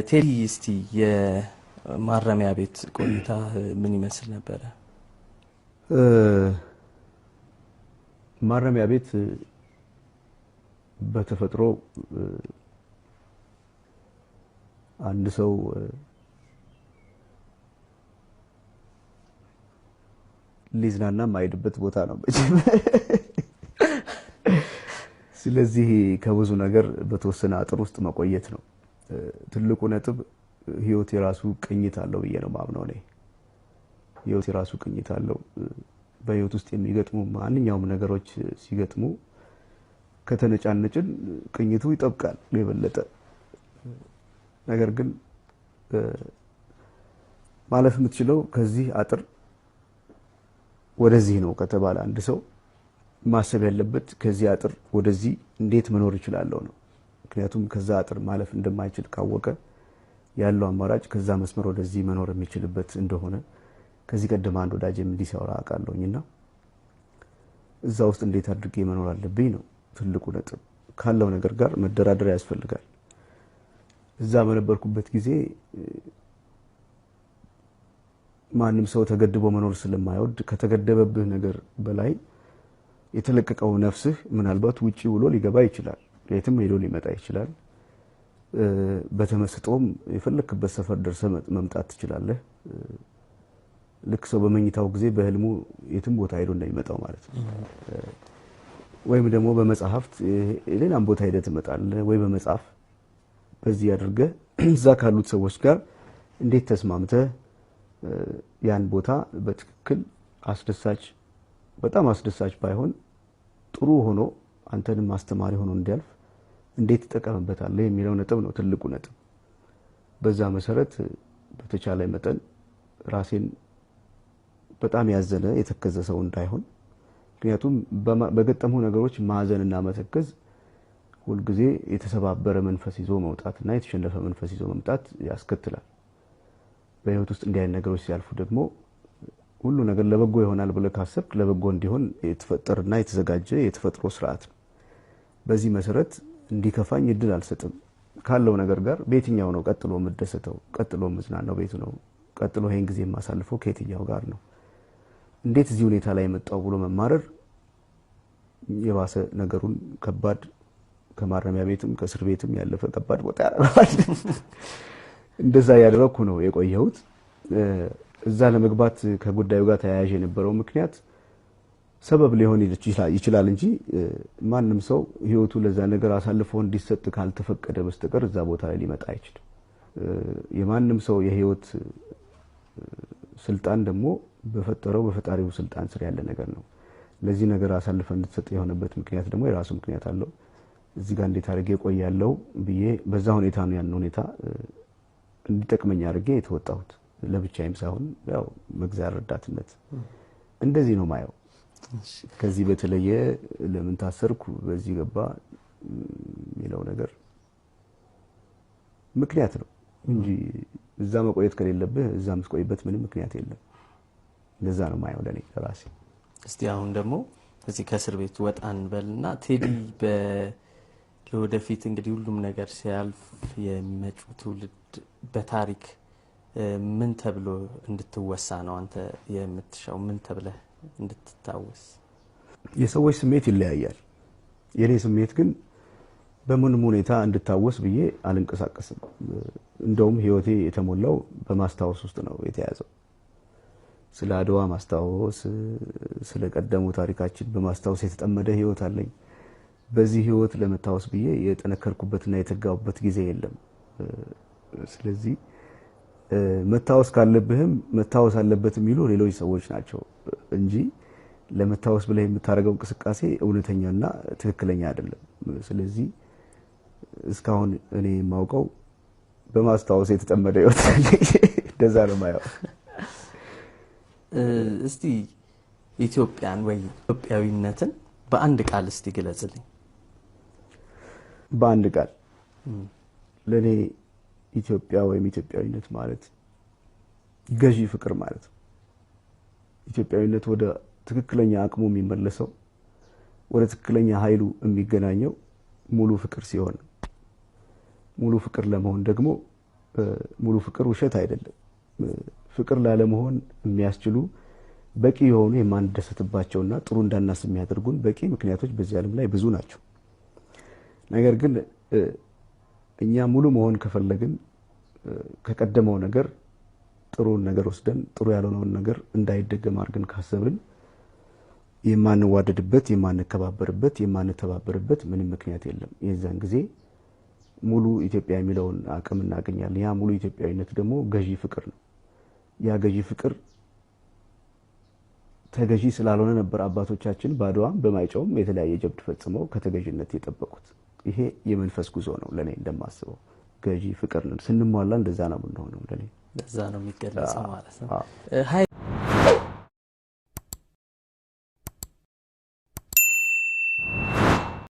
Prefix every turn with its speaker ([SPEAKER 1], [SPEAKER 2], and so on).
[SPEAKER 1] ቴዲ እስቲ የማረሚያ ቤት ቆይታ ምን ይመስል ነበረ?
[SPEAKER 2] ማረሚያ ቤት በተፈጥሮ አንድ ሰው ሊዝናና ማይድበት ቦታ ነው። ስለዚህ ከብዙ ነገር በተወሰነ አጥር ውስጥ መቆየት ነው ትልቁ ነጥብ። ህይወት የራሱ ቅኝት አለው ብዬ ነው ማምነው ነኝ። ህይወት የራሱ ቅኝት አለው። በህይወት ውስጥ የሚገጥሙ ማንኛውም ነገሮች ሲገጥሙ ከተነጫነጭን ቅኝቱ ይጠብቃል የበለጠ። ነገር ግን ማለፍ የምትችለው ከዚህ አጥር ወደዚህ ነው ከተባለ አንድ ሰው ማሰብ ያለበት ከዚህ አጥር ወደዚህ እንዴት መኖር ይችላልው ነው። ምክንያቱም ከዛ አጥር ማለፍ እንደማይችል ካወቀ ያለው አማራጭ ከዛ መስመር ወደዚህ መኖር የሚችልበት እንደሆነ ከዚህ ቀደም አንድ ወዳጄም እንዲህ ሲያወራ አውቃለሁኝና እዛ ውስጥ እንዴት አድርጌ መኖር አለብኝ ነው ትልቁ ነጥብ። ካለው ነገር ጋር መደራደር ያስፈልጋል። እዛ በነበርኩበት ጊዜ ማንም ሰው ተገድቦ መኖር ስለማይወድ ከተገደበብህ ነገር በላይ የተለቀቀው ነፍስህ ምናልባት ውጪ ውሎ ሊገባ ይችላል፣ የትም ሄዶ ሊመጣ ይችላል። በተመስጦም የፈለክበት ሰፈር ደርሰህ መምጣት ትችላለህ። ልክ ሰው በመኝታው ጊዜ በህልሙ የትም ቦታ ሄዶ እንደሚመጣው ማለት ነው። ወይም ደግሞ በመጽሐፍት ሌላም ቦታ ሄደህ ትመጣለህ፣ ወይ በመጽሐፍ በዚህ አድርገህ እዛ ካሉት ሰዎች ጋር እንዴት ተስማምተህ ያን ቦታ በትክክል አስደሳች በጣም አስደሳች ባይሆን ጥሩ ሆኖ አንተንም አስተማሪ ሆኖ እንዲያልፍ እንዴት ተጠቀምበታለህ የሚለው ነጥብ ነው ትልቁ ነጥብ። በዛ መሰረት በተቻለ መጠን ራሴን በጣም ያዘነ የተከዘ ሰው እንዳይሆን፣ ምክንያቱም በገጠሙ ነገሮች ማዘንና መተከዝ ሁሉ ጊዜ የተሰባበረ መንፈስ ይዞ መውጣትና የተሸነፈ መንፈስ ይዞ መምጣት ያስከትላል። በህይወት ውስጥ እንዲህ አይነት ነገሮች ሲያልፉ ደግሞ ሁሉ ነገር ለበጎ ይሆናል ብለህ ካሰብክ ለበጎ እንዲሆን የተፈጠረና የተዘጋጀ የተፈጥሮ ስርዓት ነው። በዚህ መሰረት እንዲከፋኝ እድል አልሰጥም። ካለው ነገር ጋር በየትኛው ነው ቀጥሎ መደሰተው፣ ቀጥሎ መዝናናው ቤቱ ነው፣ ቀጥሎ ይሄን ጊዜ ማሳልፈው ከየትኛው ጋር ነው፣ እንዴት እዚህ ሁኔታ ላይ መጣው ብሎ መማረር የባሰ ነገሩን ከባድ ከማረሚያ ቤትም ከእስር ቤትም ያለፈ ከባድ ቦታ ያደርጋል። እንደዛ ያደረኩ ነው የቆየሁት። እዛ ለመግባት ከጉዳዩ ጋር ተያያዥ የነበረው ምክንያት ሰበብ ሊሆን ይችላል እንጂ ማንም ሰው ህይወቱ ለዛ ነገር አሳልፎ እንዲሰጥ ካልተፈቀደ በስተቀር እዛ ቦታ ላይ ሊመጣ አይችልም። የማንም ሰው የህይወት ስልጣን ደግሞ በፈጠረው በፈጣሪው ስልጣን ስር ያለ ነገር ነው። ለዚህ ነገር አሳልፈ እንድትሰጥ የሆነበት ምክንያት ደግሞ የራሱ ምክንያት አለው። እዚህ ጋር እንዴት አድርጌ ቆያለሁ ብዬ በዛ ሁኔታ ነው ያን ሁኔታ እንዲጠቅመኝ አድርጌ የተወጣሁት። ለብቻዬም ሳይሆን ያው መግዛት ረዳትነት እንደዚህ ነው ማየው። ከዚህ በተለየ ለምን ታሰርኩ በዚህ ገባ የሚለው ነገር ምክንያት ነው እንጂ እዛ መቆየት ከሌለብህ እዛ መስቆይበት ምንም ምክንያት የለም። እንደዛ ነው ማየው ለኔ ለራሴ።
[SPEAKER 1] እስቲ አሁን ደግሞ እዚህ ከእስር ቤት ወጣን በልና ቴዲ ለወደፊት እንግዲህ ሁሉም ነገር ሲያልፍ የሚመጪው ትውልድ በታሪክ ምን ተብሎ እንድትወሳ ነው አንተ የምትሻው? ምን ተብለ እንድትታወስ?
[SPEAKER 2] የሰዎች ስሜት ይለያያል። የኔ ስሜት ግን በምንም ሁኔታ እንድታወስ ብዬ አልንቀሳቀስም። እንደውም ህይወቴ የተሞላው በማስታወስ ውስጥ ነው የተያዘው። ስለ አድዋ ማስታወስ፣ ስለ ቀደሙ ታሪካችን በማስታወስ የተጠመደ ህይወት አለኝ። በዚህ ህይወት ለመታወስ ብዬ የተነከርኩበትና የተጋውበት ጊዜ የለም። ስለዚህ መታወስ ካለብህም መታወስ አለበት የሚሉ ሌሎች ሰዎች ናቸው እንጂ ለመታወስ ብለህ የምታደርገው እንቅስቃሴ እውነተኛና ትክክለኛ አይደለም። ስለዚህ እስካሁን እኔ የማውቀው በማስታወስ የተጠመደ ህይወት እንደዛ ነው ማየው።
[SPEAKER 1] እስቲ ኢትዮጵያን ወይ ኢትዮጵያዊነትን በአንድ ቃል እስቲ ግለጽልኝ።
[SPEAKER 2] በአንድ ቃል ለኔ ኢትዮጵያ ወይም ኢትዮጵያዊነት ማለት ገዢ ፍቅር ማለት ነው። ኢትዮጵያዊነት ወደ ትክክለኛ አቅሙ የሚመለሰው ወደ ትክክለኛ ኃይሉ የሚገናኘው ሙሉ ፍቅር ሲሆን፣ ሙሉ ፍቅር ለመሆን ደግሞ ሙሉ ፍቅር ውሸት አይደለም። ፍቅር ላለመሆን የሚያስችሉ በቂ የሆኑ የማንደሰትባቸውና ጥሩ እንዳናስብ የሚያደርጉን በቂ ምክንያቶች በዚህ ዓለም ላይ ብዙ ናቸው። ነገር ግን እኛ ሙሉ መሆን ከፈለግን ከቀደመው ነገር ጥሩ ነገር ወስደን ጥሩ ያልሆነውን ነገር እንዳይደገም አድርገን ካሰብን የማንዋደድበት የማንከባበርበት የማንተባበርበት ምንም ምክንያት የለም። የዛን ጊዜ ሙሉ ኢትዮጵያ የሚለውን አቅም እናገኛለን። ያ ሙሉ ኢትዮጵያዊነት ደግሞ ገዢ ፍቅር ነው። ያ ገዢ ፍቅር ተገዢ ስላልሆነ ነበር አባቶቻችን ባድዋም በማይጨውም የተለያየ ጀብድ ፈጽመው ከተገዥነት የጠበቁት። ይሄ የመንፈስ ጉዞ ነው ለኔ እንደማስበው። ገዢ ፍቅር ነው ስንሟላ እንደዛ ነው የምንሆነው ለኔ።
[SPEAKER 1] እንደዛ ነው የሚገለጸው ማለት ነው።